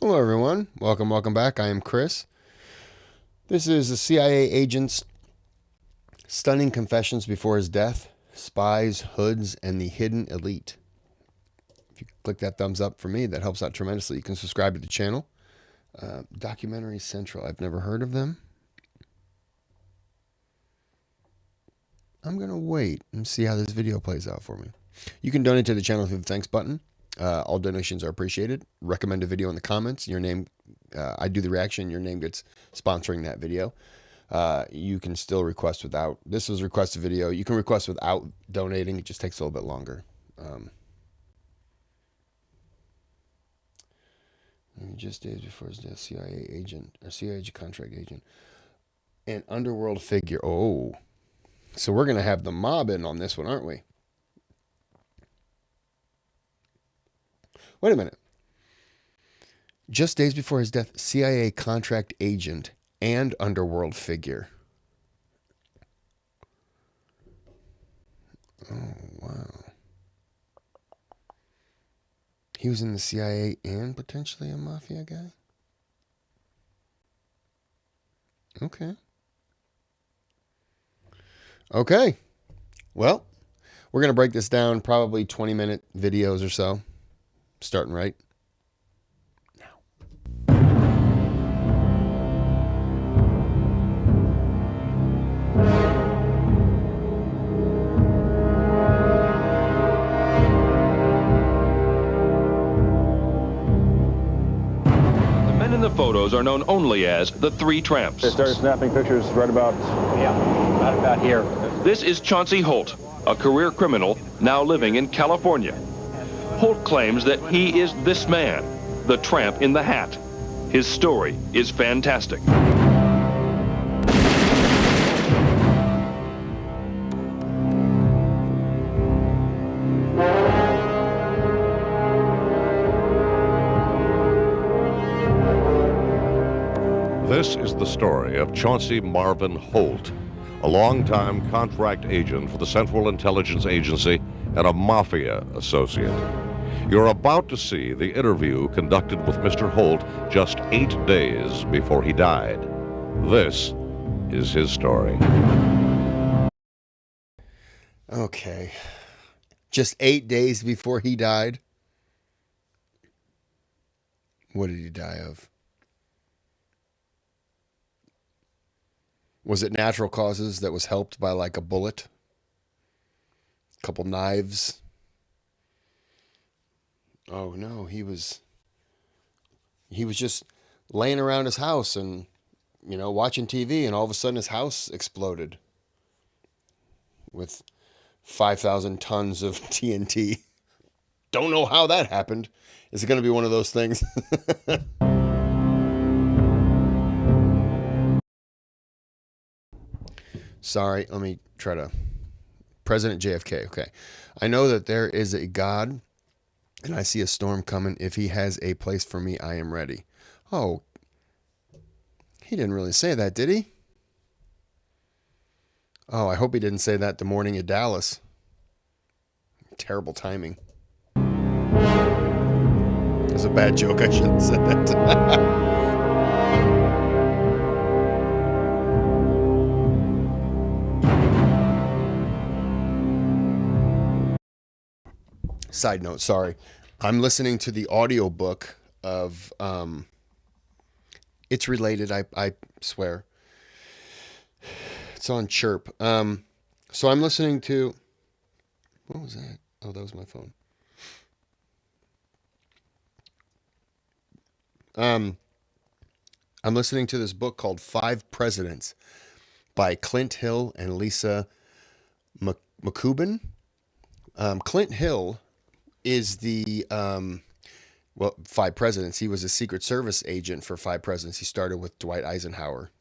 Hello, everyone. Welcome back. I am Kris. This is the CIA agent's stunning confessions before his death, spies, hoods, and the hidden elite. If you click that thumbs up for me, that helps out tremendously. You can subscribe to the channel. Documentary Central. I've never heard of them. I'm going to wait and see how this video plays out for me. You can donate to the channel through the thanks button. All donations are appreciated. Recommend a video in the comments. Your name, I do the reaction. Your name gets sponsoring that video. You can still request without. This was requested video. You can request without donating. It just takes a little bit longer. Just days before his death, CIA agent or CIA contract agent, an underworld figure. Oh, so we're gonna have the mob in on this one, aren't we? Wait a minute. Just days before his death, CIA contract agent and underworld figure. Oh, wow. He was in the CIA and potentially a mafia guy? Okay. Okay. Well, we're going to break this down probably 20-minute videos or so, starting right The photos are known only as the Three Tramps. They started snapping pictures right about here. This is Chauncey Holt, a career criminal now living in California. Holt claims that he is this man, the tramp in the hat. His story is fantastic. This is the story of Chauncey Marvin Holt, a longtime contract agent for the Central Intelligence Agency and a mafia associate. You're about to see the interview conducted with Mr. Holt just 8 days before he died. This is his story. Okay. Just 8 days before he died. What did he die of? Was it natural causes that was helped by like a bullet? A couple knives? Oh no, he was just laying around his house and watching TV, and all of a sudden his house exploded with 5,000 tons of TNT. Don't know how that happened. Is it going to be one of those things? Sorry, let me try to. President JFK, okay. I know that there is a God, and I see a storm coming. If he has a place for me, I am ready. Oh, he didn't really say that, did he? Oh, I hope he didn't say that the morning at Dallas. Terrible timing. It's a bad joke. I shouldn't have said that. Side note, sorry. I'm listening to the audiobook of it's related, I swear. It's on Chirp. So I'm listening to what was that? Oh, that was my phone. I'm listening to this book called Five Presidents by Clint Hill and Lisa McCubbin. Clint Hill is the Five Presidents. He was a Secret Service agent for Five Presidents. He started with Dwight Eisenhower,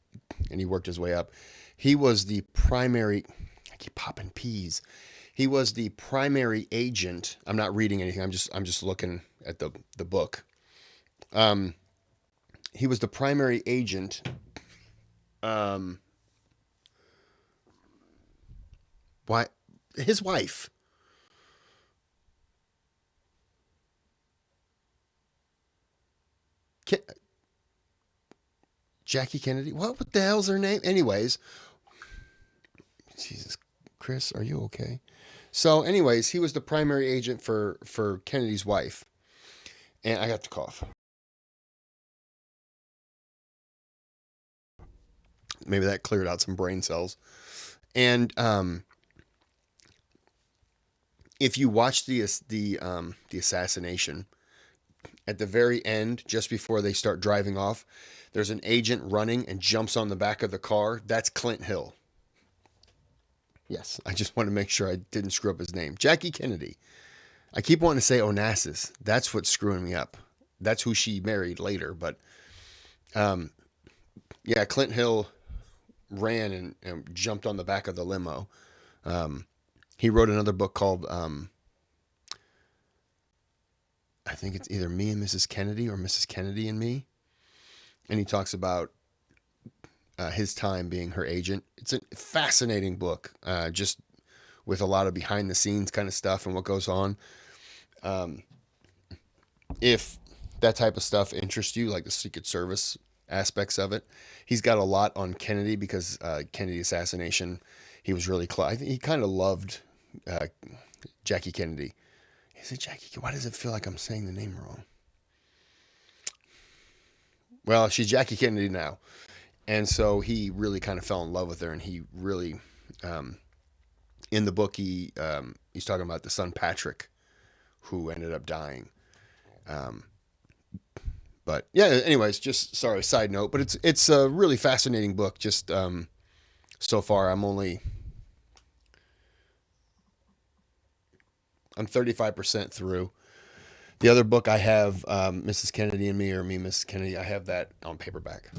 and he worked his way up. He was the primary. I keep popping peas. He was the primary agent. I'm not reading anything. I'm just looking at the book. He was the primary agent. Why? His wife. Jackie Kennedy. What the hell's her name? Anyways, Jesus, Kris, are you okay? So, anyways, he was the primary agent for Kennedy's wife, and I got the cough. Maybe that cleared out some brain cells. And if you watch the assassination, at the very end, just before they start driving off, there's an agent running and jumps on the back of the car. That's Clint Hill. Yes, I just want to make sure I didn't screw up his name. Jackie Kennedy. I keep wanting to say Onassis. That's what's screwing me up. That's who she married later. But yeah, Clint Hill ran and jumped on the back of the limo. He wrote another book called, I think it's either Me and Mrs. Kennedy or Mrs. Kennedy and Me. And he talks about his time being her agent. It's a fascinating book, just with a lot of behind the scenes kind of stuff and what goes on. If that type of stuff interests you, like the Secret Service aspects of it, he's got a lot on Kennedy because Kennedy assassination, he was really close. I think he kind of loved Jackie Kennedy. Is it Jackie? Why does it feel like I'm saying the name wrong? Well, she's Jackie Kennedy now. And so he really kind of fell in love with her, and he really, in the book, he's talking about the son Patrick, who ended up dying. But yeah, anyways, just sorry, side note, but it's a really fascinating book. Just so far, I'm 35% through. The other book I have, Mrs. Kennedy and Me, or Me, Mrs. Kennedy, I have that on paperback.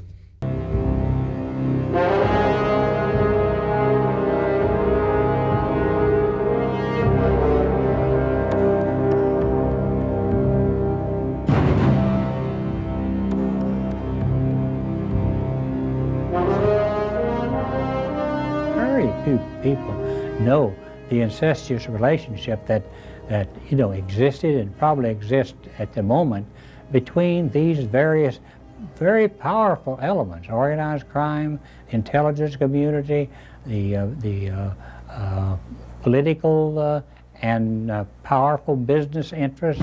Very few people know the incestuous relationship that existed and probably exists at the moment between these various very powerful elements: organized crime, intelligence community, the political and powerful business interests.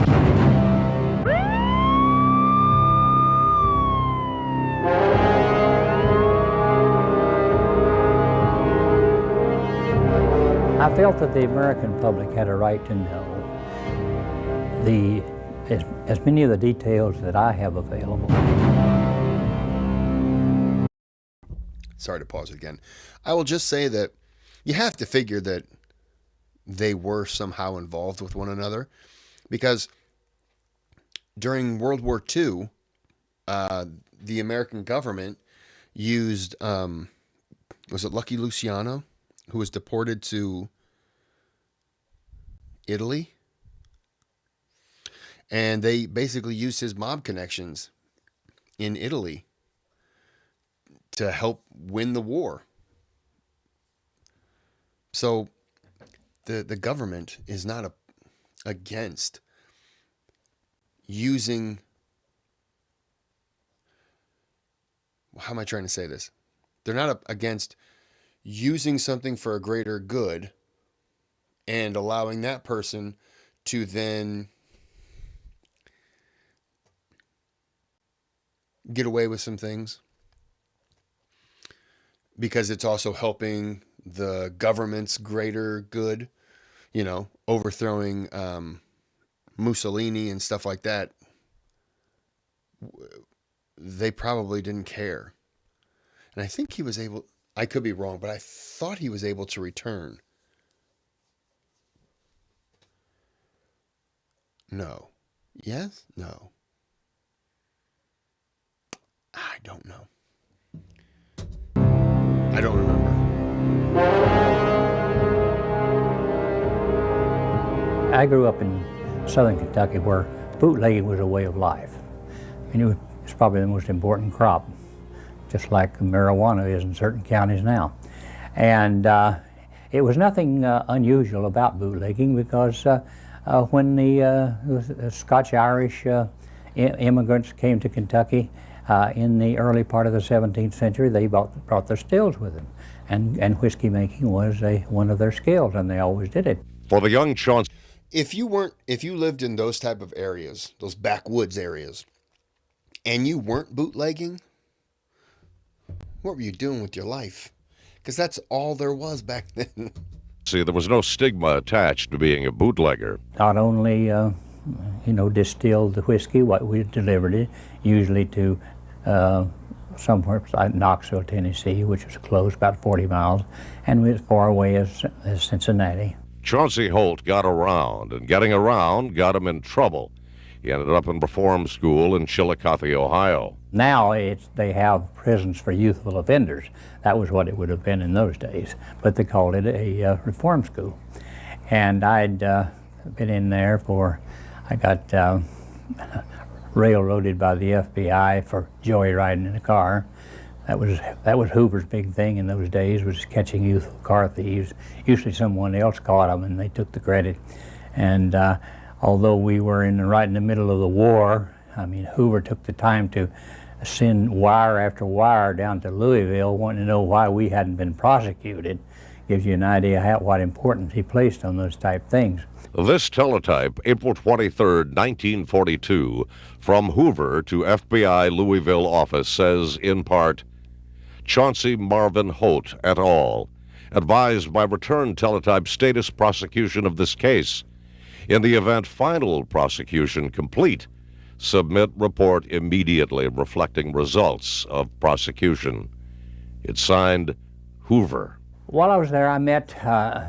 I felt that the American public had a right to know as many of the details that I have available. Sorry to pause again. I will just say that you have to figure that they were somehow involved with one another, because during World War II, the American government used, was it Lucky Luciano, who was deported to Italy? And they basically used his mob connections in Italy to help win the war. So the government is not against using, how am I trying to say this? They're not against using something for a greater good and allowing that person to then get away with some things, because it's also helping the government's greater good, overthrowing Mussolini and stuff like that. They probably didn't care. And I think he was able, I could be wrong, but I thought he was able to return. No. Yes? No. I don't know. I don't remember. I grew up in southern Kentucky where bootlegging was a way of life. It's probably the most important crop, just like marijuana is in certain counties now. And it was nothing unusual about bootlegging, because when the Scotch-Irish immigrants came to Kentucky in the early part of the 17th century. They brought their stills with them, and whiskey making was one of their skills, and they always did it. For the young Chauncey, If you lived in those type of areas, those backwoods areas, and you weren't bootlegging, what were you doing with your life? Because that's all there was back then. there was no stigma attached to being a bootlegger. Not only, distilled the whiskey, what we delivered it, usually to somewhere like Knoxville, Tennessee, which was close, about 40 miles, and as far away as Cincinnati. Chauncey Holt got around, and getting around got him in trouble. He ended up in reform school in Chillicothe, Ohio. Now they have prisons for youthful offenders. That was what it would have been in those days, but they called it a reform school. And I'd been in there I got railroaded by the FBI for joyriding in a car. That was Hoover's big thing in those days, was catching youthful car thieves. Usually someone else caught them and they took the credit. And although we were right in the middle of the war, I mean, Hoover took the time to send wire after wire down to Louisville wanting to know why we hadn't been prosecuted. Gives you an idea what importance he placed on those type things. This teletype, April 23, 1942, from Hoover to FBI Louisville office says, in part, Chauncey Marvin Holt et al. Advised by return teletype status prosecution of this case. In the event final prosecution complete, submit report immediately reflecting results of prosecution. It's signed Hoover. While I was there, I met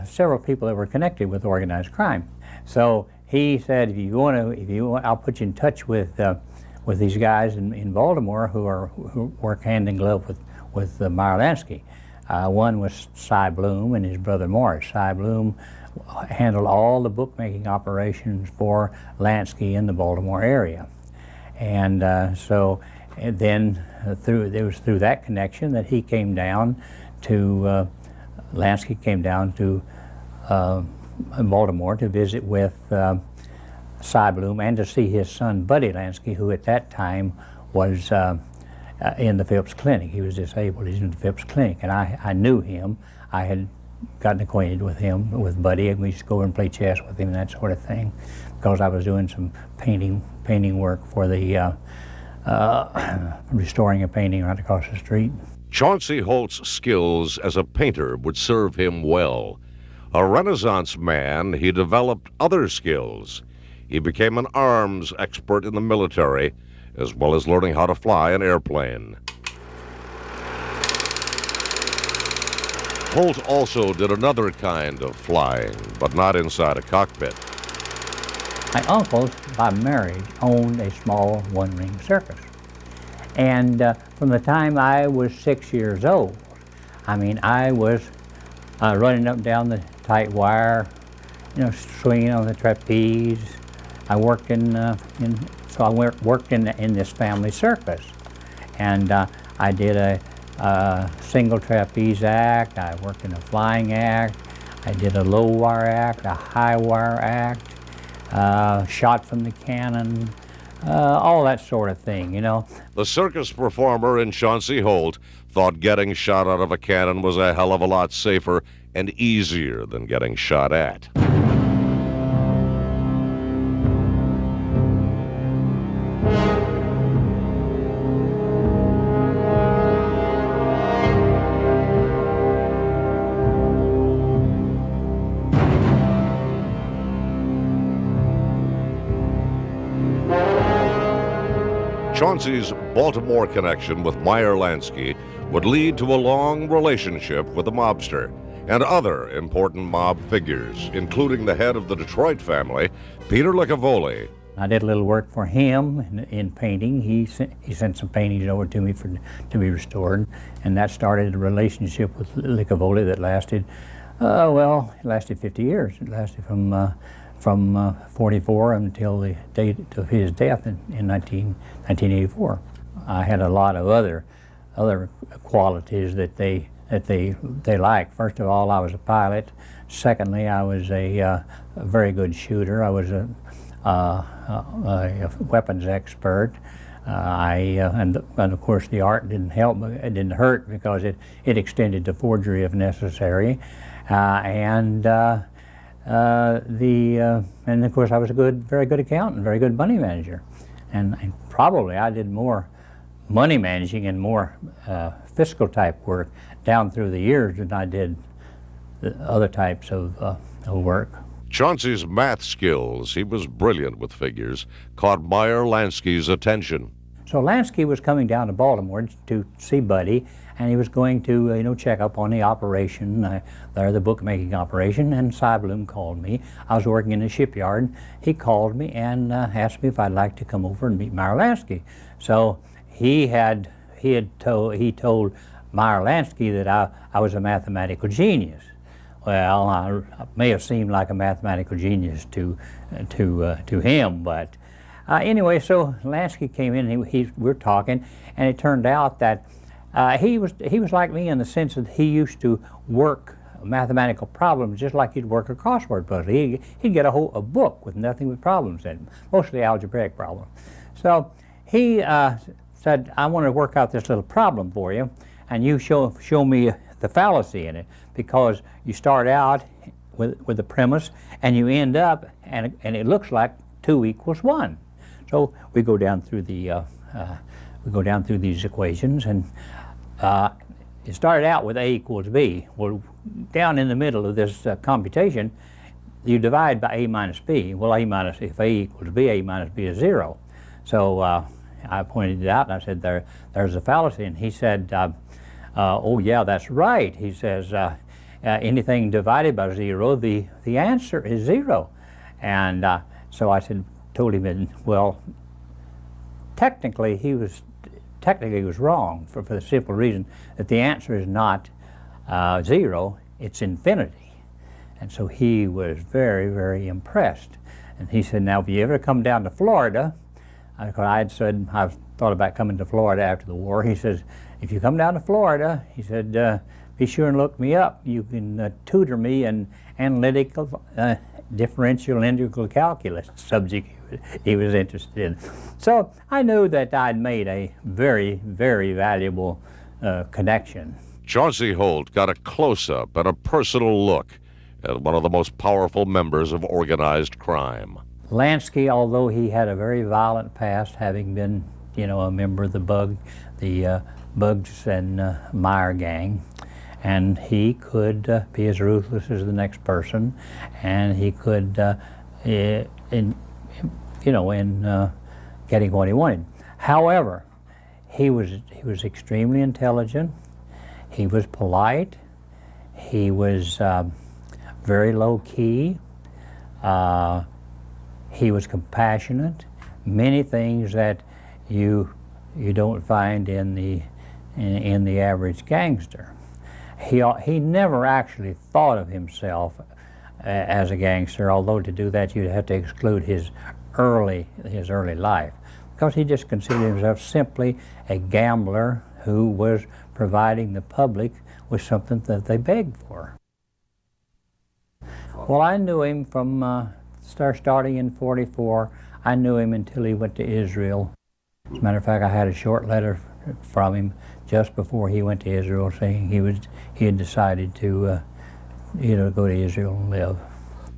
several people that were connected with organized crime. So he said, if you want, I'll put you in touch with these guys in Baltimore who work hand in glove with Meyer Lansky. One was Cy Bloom and his brother Morris. Cy Bloom handled all the bookmaking operations for Lansky in the Baltimore area. And then it was through that connection that he came down to, Lansky came down to Baltimore to visit with Cy Bloom and to see his son Buddy Lansky, who at that time was in the Phipps Clinic. He was disabled. He's in the Phipps Clinic, and I knew him. I had gotten acquainted with him, with Buddy, and we used to go over and play chess with him and that sort of thing, because I was doing some painting work for the restoring a painting right across the street. Chauncey Holt's skills as a painter would serve him well. A Renaissance man, he developed other skills. He became an arms expert in the military, as well as learning how to fly an airplane. Holt also did another kind of flying, but not inside a cockpit. My uncle, by marriage, owned a small one-ring circus. And from the time I was 6 years old, I mean, I was running up and down the tight wire, swinging on the trapeze. I worked worked in this family circus, and I did a single trapeze act. I worked in a flying act. I did a low wire act, a high wire act, shot from the cannon, all that sort of thing, The circus performer in Chauncey Holt thought getting shot out of a cannon was a hell of a lot safer and easier than getting shot at. Chauncey's Baltimore connection with Meyer Lansky would lead to a long relationship with the mobster and other important mob figures, including the head of the Detroit family, Peter Licavoli. I did a little work for him in painting. He sent some paintings over to me to be restored, and that started a relationship with Licavoli that lasted, it lasted 50 years. It lasted from 44 until the date of his death in 1984. I had a lot of other qualities that they liked. First of all, I was a pilot. Secondly, I was a very good shooter. I was a weapons expert. And of course the art didn't help, it didn't hurt because it extended to forgery if necessary. And of course I was a very good accountant, very good money manager. And probably I did more money managing and more fiscal type work down through the years than I did the other types of work. Chauncey's math skills, he was brilliant with figures, caught Meyer Lansky's attention. So Lansky was coming down to Baltimore to see Buddy, and he was going to, check up on the operation, the bookmaking operation, and Cy Bloom called me. I was working in the shipyard. He called me and asked me if I'd like to come over and meet Meyer Lansky. So he told Meyer Lansky that I was a mathematical genius. Well, I may have seemed like a mathematical genius to him, but anyway, so Lansky came in and we were talking, and it turned out that he was like me in the sense that he used to work mathematical problems just like he'd work a crossword puzzle. He'd get a book with nothing but problems in it, mostly algebraic problems. So he said, I want to work out this little problem for you, and you show me the fallacy in it, because you start out with the premise and you end up and it looks like 2 equals 1. So we go down through these equations, and it started out with A equals B. Well, down in the middle of this computation, you divide by A minus B. Well, if A equals B, A minus B is 0. So I pointed it out and I said, there's a fallacy, and he said, oh yeah, that's right. He says, anything divided by 0, the answer is 0. And so I told him, well, technically he was wrong for the simple reason that the answer is not 0, it's infinity. And so he was very, very impressed. And he said, now if you ever come down to Florida, I had said I've thought about coming to Florida after the war. He says, if you come down to Florida, he said, be sure and look me up. You can tutor me in analytical differential and integral calculus, subject he was interested in. So I knew that I'd made a very, very valuable connection. Chauncey Holt got a close-up and a personal look at one of the most powerful members of organized crime. Lansky, although he had a very violent past, having been, a member of the Bugs and Meyer gang, and he could be as ruthless as the next person, and he could, in getting what he wanted. However, he was extremely intelligent. He was polite. He was very low key. He was compassionate. Many things that you don't find in the average gangster. He never actually thought of himself as a gangster, although to do that you'd have to exclude his early life, because he just considered himself simply a gambler who was providing the public with something that they begged for. Well, I knew him from starting in '44. I knew him until he went to Israel. As a matter of fact, I had a short letter from him just before he went to Israel saying he had decided to go to Israel and live.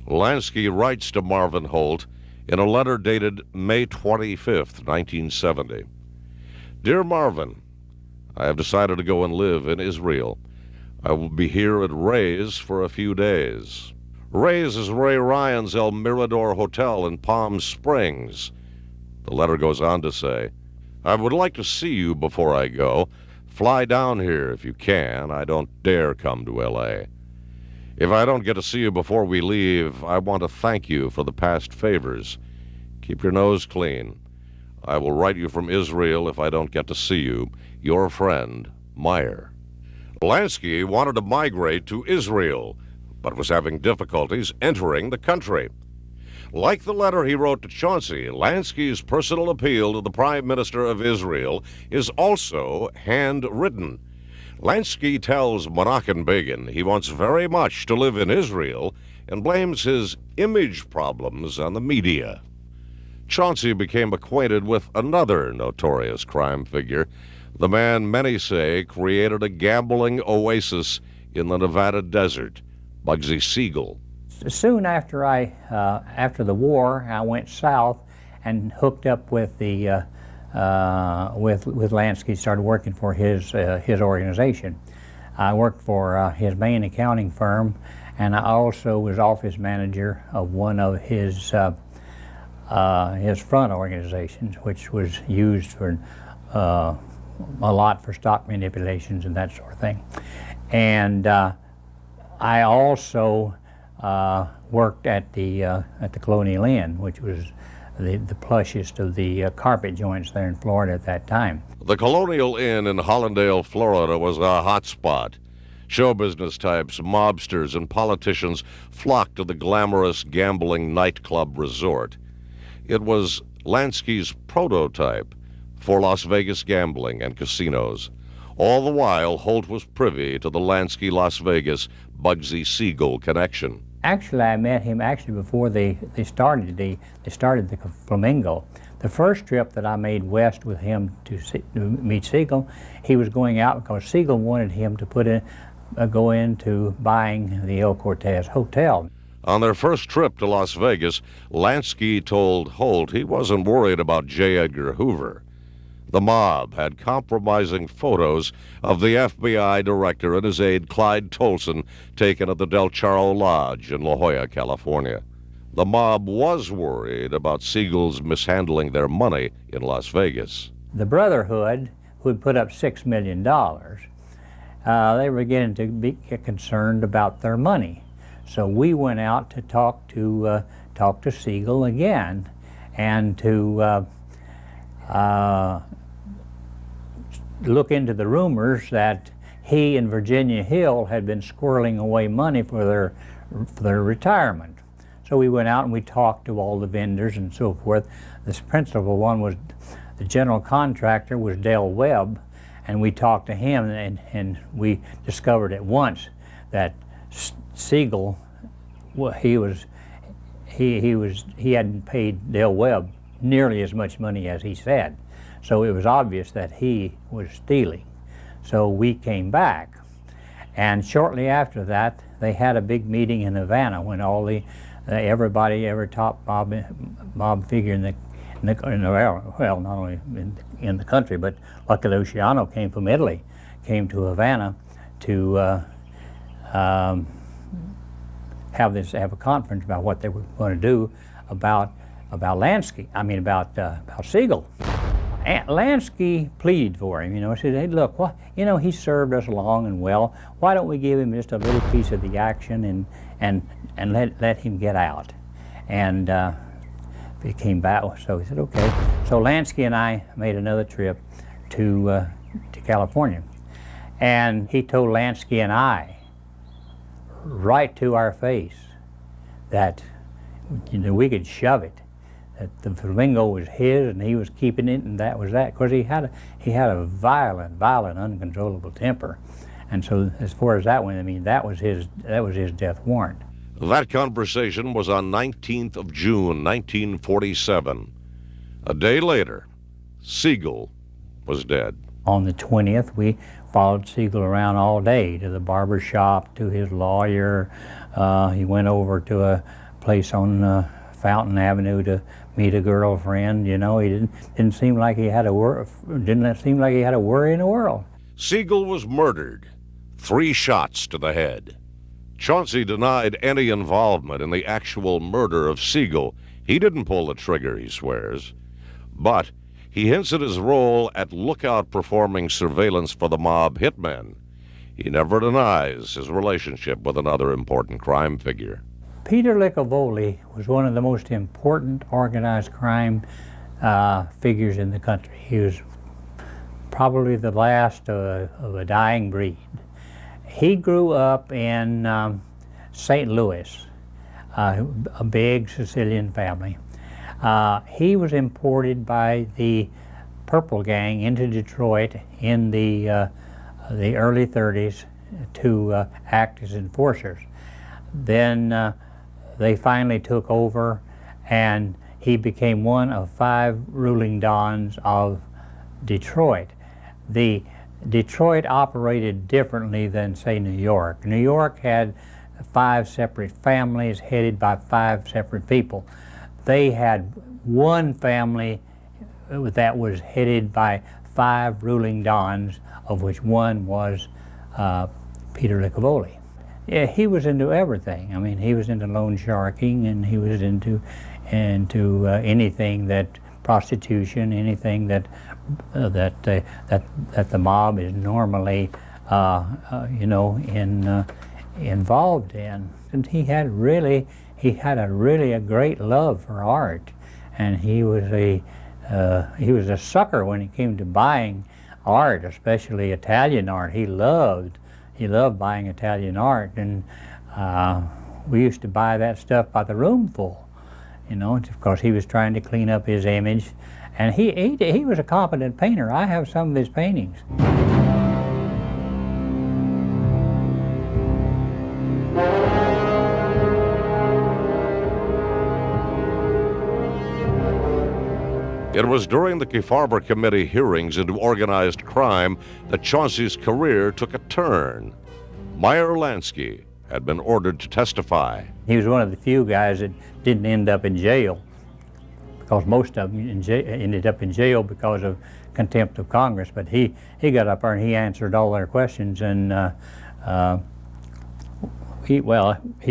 Lansky writes to Marvin Holt in a letter dated May 25th, 1970. Dear Marvin, I have decided to go and live in Israel. I will be here at Ray's for a few days. Ray's is Ray Ryan's El Mirador Hotel in Palm Springs. The letter goes on to say, I would like to see you before I go. Fly down here if you can. I don't dare come to L.A. If I don't get to see you before we leave, I want to thank you for the past favors. Keep your nose clean. I will write you from Israel if I don't get to see you. Your friend, Meyer. Lansky wanted to migrate to Israel, but was having difficulties entering the country. Like the letter he wrote to Chauncey, Lansky's personal appeal to the Prime Minister of Israel is also handwritten. Lansky tells Menachem Begin he wants very much to live in Israel and blames his image problems on the media. Chauncey became acquainted with another notorious crime figure, the man many say created a gambling oasis in the Nevada desert, Bugsy Siegel. Soon after after the war, I went south and hooked up with the with Lansky. Started working for his organization. I worked for his main accounting firm, and I also was office manager of one of his front organizations, which was used for a lot for stock manipulations and that sort of thing. And I also worked at the Colonial Inn, which was the plushest of the carpet joints there in Florida at that time. The Colonial Inn in Hollandale, Florida was a hot spot. Show business types, mobsters, and politicians flocked to the glamorous gambling nightclub resort. It was Lansky's prototype for Las Vegas gambling and casinos. All the while, Holt was privy to the Lansky-Las Vegas Bugsy Siegel connection. Actually, I met him before they started the Flamingo. The first trip that I made west with him to meet Siegel, he was going out because Siegel wanted him to go into buying the El Cortez Hotel. On their first trip to Las Vegas, Lansky told Holt he wasn't worried about J. Edgar Hoover. The mob had compromising photos of the FBI director and his aide Clyde Tolson taken at the Del Charro Lodge in La Jolla, California. The mob was worried about Siegel's mishandling their money in Las Vegas. The Brotherhood, who had put up $6 million, they were beginning to get concerned about their money. So we went out to talk to Siegel again, and to look into the rumors that he and Virginia Hill had been squirreling away money for their retirement. So we went out and we talked to all the vendors and so forth. This principal one was, the general contractor was Dale Webb, and we talked to him, and we discovered at once that Siegel, well, he hadn't paid Dale Webb nearly as much money as he said. So it was obvious that he was stealing. So we came back, and shortly after that, they had a big meeting in Havana when every top mob figure in the well, not only in the country, but Lucky Luciano came from Italy, came to Havana to have a conference about what they were going to do about Siegel. And Lansky pleaded for him, he said, hey, look, he served us long and well. Why don't we give him just a little piece of the action and let him get out? And he came back, so he said, okay. So Lansky and I made another trip to California. And he told Lansky and I, right to our face, that we could shove it, that the Flamingo was his and he was keeping it, and that was that. Because he had a violent, uncontrollable temper, and so as far as that went, that was his death warrant. That conversation was on 19th of June, 1947. A day later, Siegel was dead. On the 20th, we followed Siegel around all day, to the barber shop, to his lawyer. He went over to a place on Fountain Avenue to meet a girlfriend. He didn't seem like he had a worry in the world. Siegel was murdered, 3 shots to the head. Chauncey denied any involvement in the actual murder of Siegel. He didn't pull the trigger, he swears. But he hints at his role at Lookout performing surveillance for the mob hitmen. He never denies his relationship with another important crime figure. Peter Licavoli was one of the most important organized crime figures in the country. He was probably the last of a dying breed. He grew up in St. Louis, a big Sicilian family. He was imported by the Purple Gang into Detroit in the early 30s to act as enforcers. Then they finally took over, and he became one of 5 ruling dons of Detroit. The Detroit operated differently than, say, New York. New York had 5 separate families headed by 5 separate people. They had one family that was headed by 5 ruling dons, of which one was Peter Licavoli. Yeah, he was into everything. I mean, he was into loan sharking, and he was into anything that prostitution, anything that the mob is normally, involved in. And he had a really a great love for art, and he was a sucker when it came to buying art, especially Italian art. He loved buying Italian art, and we used to buy that stuff by the roomful, because he was trying to clean up his image. And he was a competent painter. I have some of his paintings. It was during the Kefauver Committee hearings into organized crime that Chauncey's career took a turn. Meyer Lansky had been ordered to testify. He was one of the few guys that didn't end up in jail, because most of them ended up in jail because of contempt of Congress. But he got up there and he answered all their questions, and he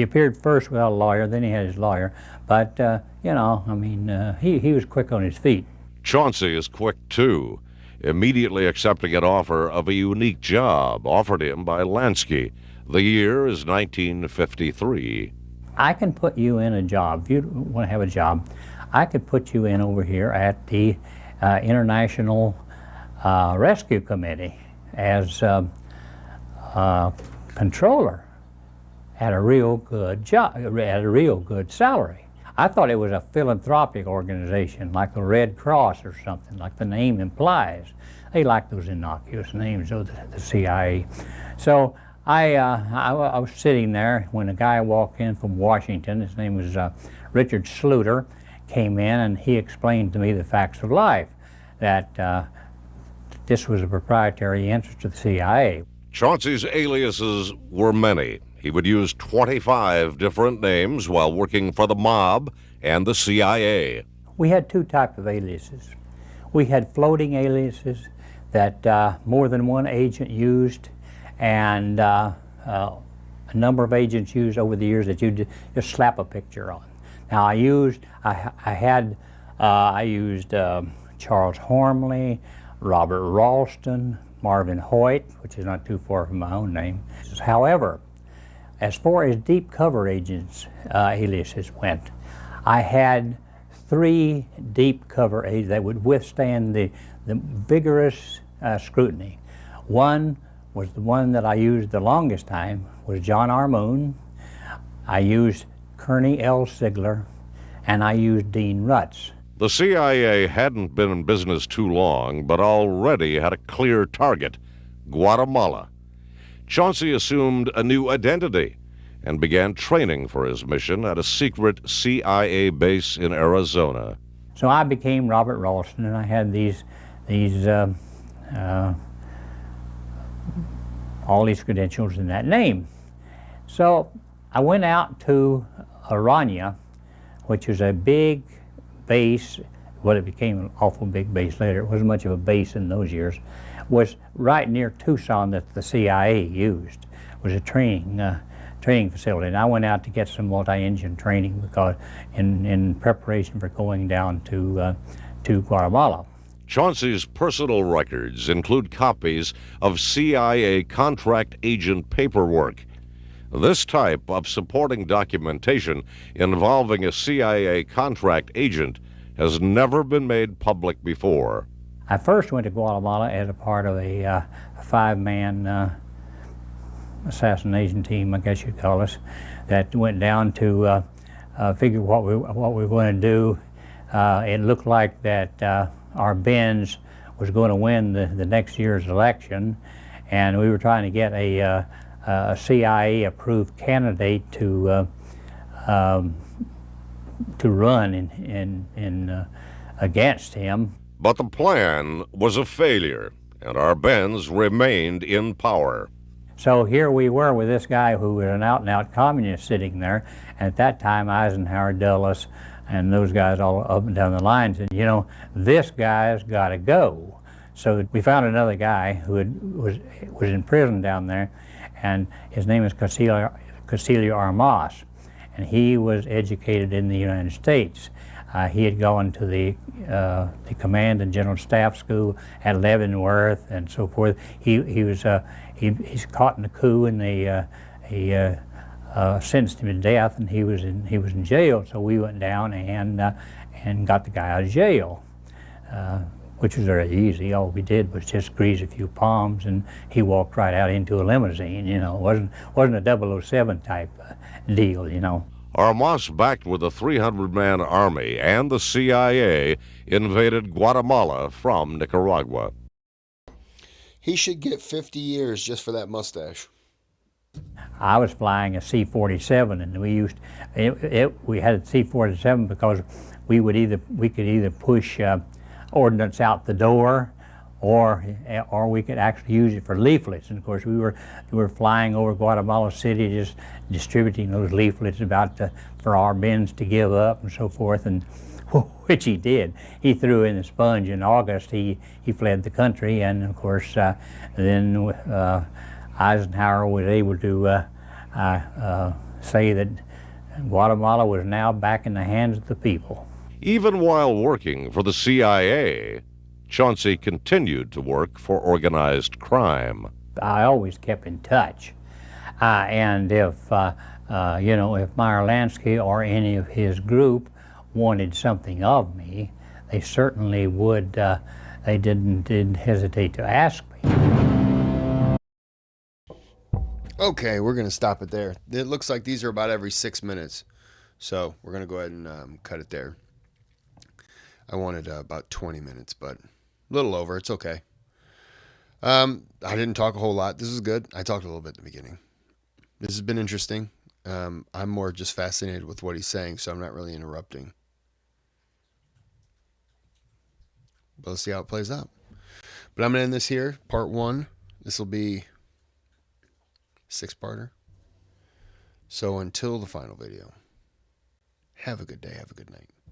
appeared first without a lawyer, then he had his lawyer. But he was quick on his feet. Chauncey is quick too, immediately accepting an offer of a unique job offered him by Lansky. The year is 1953. I can put you in a job. If you want to have a job, I could put you in over here at the International Rescue Committee as controller at a real good job, at a real good salary. I thought it was a philanthropic organization, like the Red Cross or something, like the name implies. They like those innocuous names, the CIA. So I was sitting there when a guy walked in from Washington. His name was Richard Sluter. Came in and he explained to me the facts of life, that this was a proprietary interest of the CIA. Chauncey's aliases were many. He would use 25 different names while working for the mob and the CIA. We had 2 types of aliases. We had floating aliases that more than one agent used, and a number of agents used over the years that you just slap a picture on. Now I used Charles Hormley, Robert Ralston, Marvin Hoyt, which is not too far from my own name. However, as far as deep cover agents aliases went, I had 3 deep cover agents that would withstand the vigorous scrutiny. One was the one that I used the longest time, was John R. Moon. I used Kearney L. Sigler, and I used Dean Rutz. The CIA hadn't been in business too long, but already had a clear target: Guatemala. Chauncey assumed a new identity and began training for his mission at a secret CIA base in Arizona. So I became Robert Ralston, and I had all these credentials in that name. So I went out to Aranya, which is a big base. Well, it became an awful big base later. It wasn't much of a base in those years. It was right near Tucson that the CIA used. It was a training facility. And I went out to get some multi-engine training because in preparation for going down to Guatemala. Chauncey's personal records include copies of CIA contract agent paperwork. This type of supporting documentation involving a CIA contract agent has never been made public before. I first went to Guatemala as a part of a 5-man assassination team, I guess you'd call us, that went down to figure what we were going to do. It looked like that our Benz was going to win the next year's election, and we were trying to get a CIA-approved candidate to to run against him. But the plan was a failure, and Arbenz remained in power. So here we were with this guy who was an out-and-out communist sitting there. And at that time, Eisenhower, Dulles, and those guys all up and down the line said, you know, this guy's got to go. So we found another guy who was in prison down there, and his name is Castillo Armas, and he was educated in the United States. He had gone to the Command and General Staff School at Leavenworth and so forth. He's caught in a coup, and they sentenced him to death, and he was in jail. So we went down and got the guy out of jail, which was very easy. All we did was just grease a few palms, and he walked right out into a limousine. You know, it wasn't a 007 type deal. You know. Armas, backed with a 300-man army and the CIA, invaded Guatemala from Nicaragua. He should get 50 years just for that mustache. I was flying a C-47, and we had a C-47 because we could either push ordnance out the door, or we could actually use it for leaflets. And of course, we were flying over Guatemala City, just distributing those leaflets for Arbenz to give up and so forth, and which he did. He threw in the sponge in August. He fled the country, and of course, then Eisenhower was able to say that Guatemala was now back in the hands of the people. Even while working for the CIA, Chauncey continued to work for organized crime. I always kept in touch, and if if Meyer Lansky or any of his group wanted something of me, they certainly would. They didn't hesitate to ask me. Okay, we're going to stop it there. It looks like these are about every 6 minutes, so we're going to go ahead and cut it there. I wanted about 20 minutes, but a little over. It's okay. I didn't talk a whole lot. This is good. I talked a little bit at the beginning. This has been interesting. I'm more just fascinated with what he's saying, so I'm not really interrupting. But let's see how it plays out. But I'm going to end this here, part 1. This will be 6-parter. So until the final video, have a good day, have a good night.